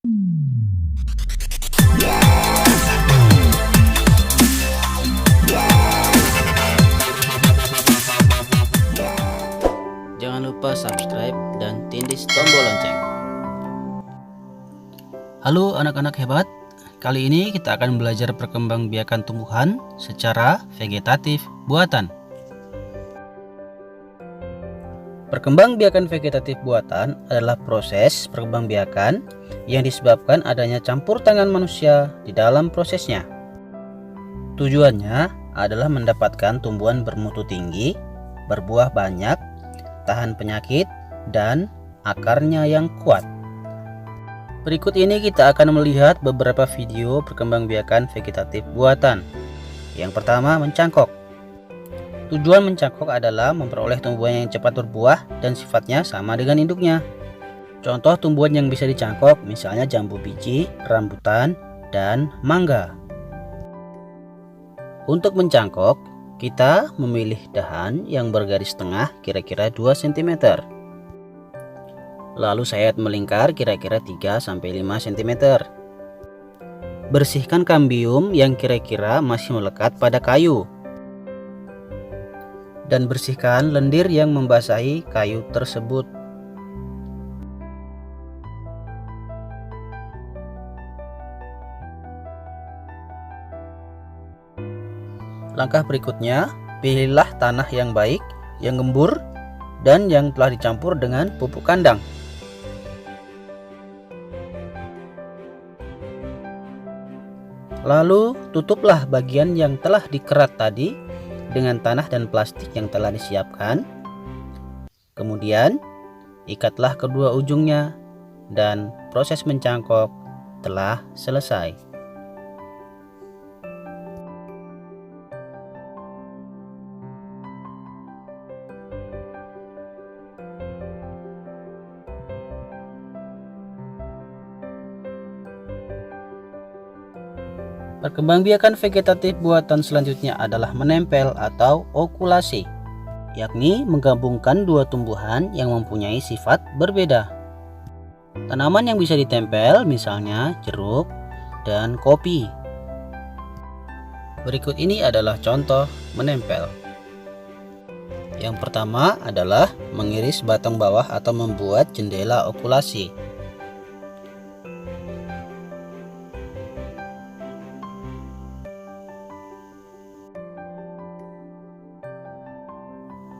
Jangan lupa subscribe dan tindih tombol lonceng. Halo anak-anak hebat, kali ini kita akan belajar perkembangbiakan tumbuhan secara vegetatif buatan. Perkembangbiakan vegetatif buatan adalah proses perkembangbiakan yang disebabkan adanya campur tangan manusia di dalam prosesnya. Tujuannya adalah mendapatkan tumbuhan bermutu tinggi, berbuah banyak, tahan penyakit, dan akarnya yang kuat. Berikut ini kita akan melihat beberapa video perkembangbiakan vegetatif buatan. Yang pertama, mencangkok. Tujuan mencangkok adalah memperoleh tumbuhan yang cepat berbuah dan sifatnya sama dengan induknya. Contoh tumbuhan yang bisa dicangkok misalnya jambu biji, rambutan, dan mangga. Untuk mencangkok, kita memilih dahan yang bergaris tengah kira-kira 2 cm. Lalu sayat melingkar kira-kira 3-5 cm. Bersihkan kambium yang kira-kira masih melekat pada kayu. Dan bersihkan lendir yang membasahi kayu tersebut. Langkah berikutnya, pilihlah tanah yang baik, yang gembur, dan yang telah dicampur dengan pupuk kandang. Lalu tutuplah bagian yang telah dikerat tadi dengan tanah dan plastik yang telah disiapkan. Kemudian ikatlah kedua ujungnya dan proses mencangkok telah selesai. Perkembangbiakan vegetatif buatan selanjutnya adalah menempel atau okulasi, yakni menggabungkan dua tumbuhan yang mempunyai sifat berbeda. Tanaman yang bisa ditempel misalnya jeruk dan kopi. Berikut ini adalah contoh menempel. Yang pertama adalah mengiris batang bawah atau membuat jendela okulasi.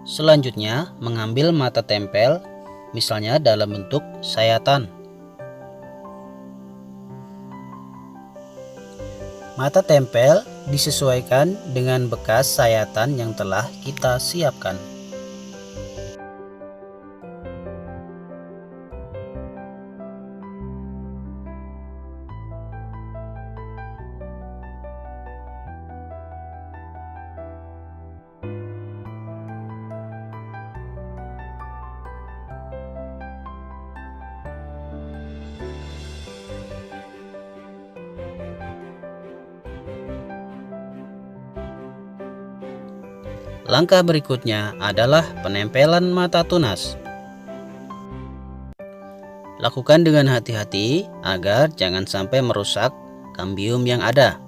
Selanjutnya, mengambil mata tempel, misalnya dalam bentuk sayatan. Mata tempel disesuaikan dengan bekas sayatan yang telah kita siapkan. Langkah berikutnya adalah penempelan mata tunas. Lakukan dengan hati-hati agar jangan sampai merusak kambium yang ada.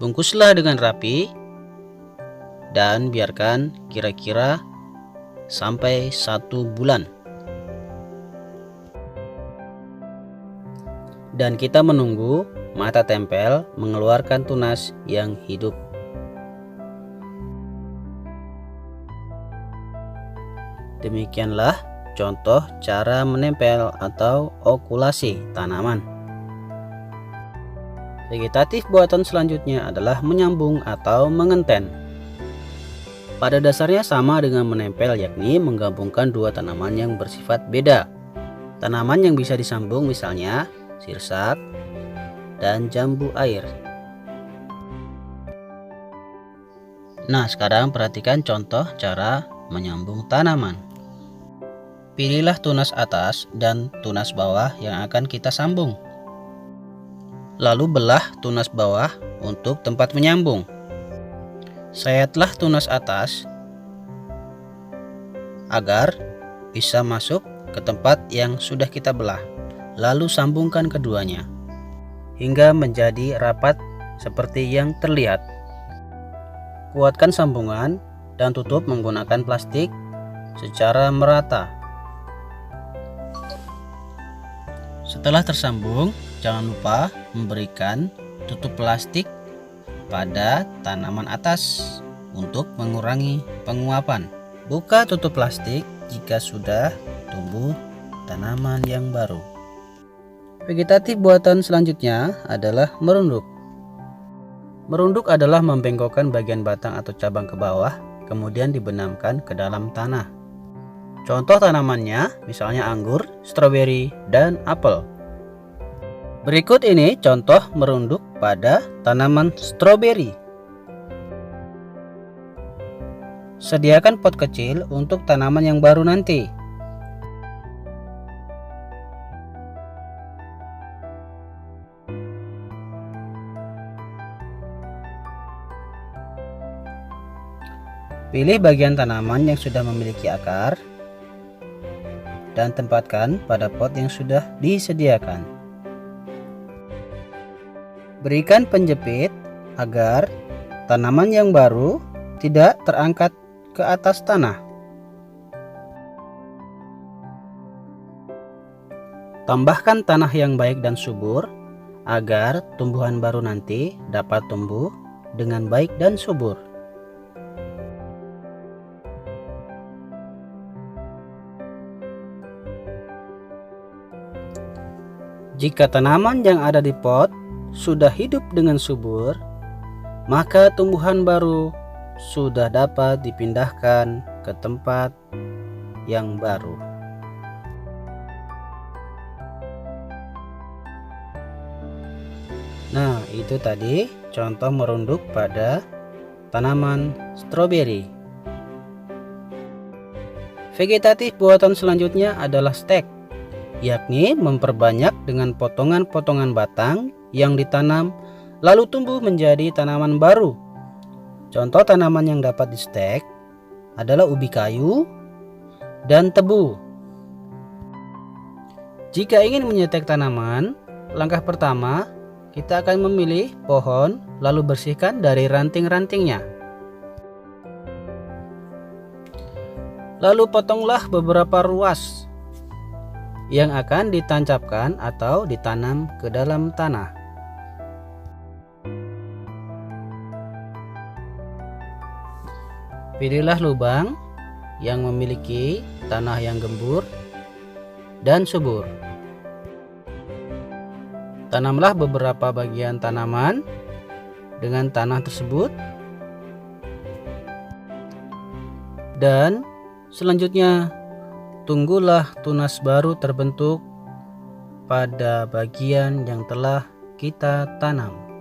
Bungkuslah dengan rapi dan biarkan kira-kira sampai 1 bulan. Dan kita menunggu mata tempel mengeluarkan tunas yang hidup. Demikianlah contoh cara menempel atau okulasi tanaman. Vegetatif buatan selanjutnya adalah menyambung atau mengenten. Pada dasarnya sama dengan menempel, yakni menggabungkan dua tanaman yang bersifat beda. Tanaman yang bisa disambung misalnya sirsak dan jambu air. Nah, sekarang perhatikan contoh cara menyambung tanaman. Pilihlah tunas atas dan tunas bawah yang akan kita sambung. Lalu belah tunas bawah untuk tempat menyambung. Sayatlah tunas atas agar bisa masuk ke tempat yang sudah kita belah. lalu sambungkan keduanya hingga menjadi rapat seperti yang terlihat. Kuatkan sambungan dan tutup menggunakan plastik secara merata. Setelah tersambung, jangan lupa memberikan tutup plastik pada tanaman atas untuk mengurangi penguapan. Buka tutup plastik jika sudah tumbuh tanaman yang baru. Vegetatif buatan selanjutnya adalah merunduk. Merunduk adalah membengkokkan bagian batang atau cabang ke bawah, kemudian dibenamkan ke dalam tanah. Contoh tanamannya misalnya anggur, stroberi, dan apel. Berikut ini contoh merunduk pada tanaman stroberi. Sediakan pot kecil untuk tanaman yang baru nanti. Pilih bagian tanaman yang sudah memiliki akar dan tempatkan pada pot yang sudah disediakan. Berikan penjepit agar tanaman yang baru tidak terangkat ke atas tanah. Tambahkan tanah yang baik dan subur agar tumbuhan baru nanti dapat tumbuh dengan baik dan subur. Jika tanaman yang ada di pot sudah hidup dengan subur, maka tumbuhan baru sudah dapat dipindahkan ke tempat yang baru. Nah, itu tadi contoh merunduk pada tanaman stroberi. Vegetatif buatan selanjutnya adalah stek, yakni memperbanyak dengan potongan-potongan batang yang ditanam lalu tumbuh menjadi tanaman baru. Contoh tanaman yang dapat di stek adalah ubi kayu dan tebu. Jika ingin menyetek tanaman, langkah pertama kita akan memilih pohon lalu bersihkan dari ranting-rantingnya. Lalu potonglah beberapa ruas yang akan ditancapkan atau ditanam ke dalam tanah. Pilihlah lubang yang memiliki tanah yang gembur dan subur. Tanamlah beberapa bagian tanaman dengan tanah tersebut. Dan selanjutnya tunggulah tunas baru terbentuk pada bagian yang telah kita tanam.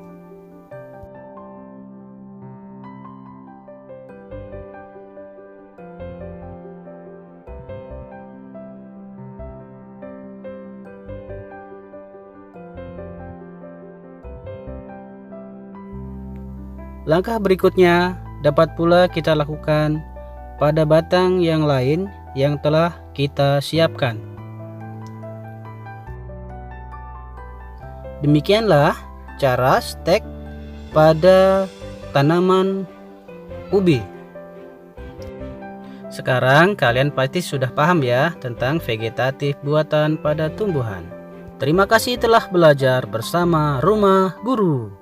Langkah berikutnya dapat pula kita lakukan pada batang yang lain yang telah kita siapkan. Demikianlah cara stek pada tanaman ubi. Sekarang kalian pasti sudah paham ya tentang vegetatif buatan pada tumbuhan. Terima kasih telah belajar bersama Rumah Guru.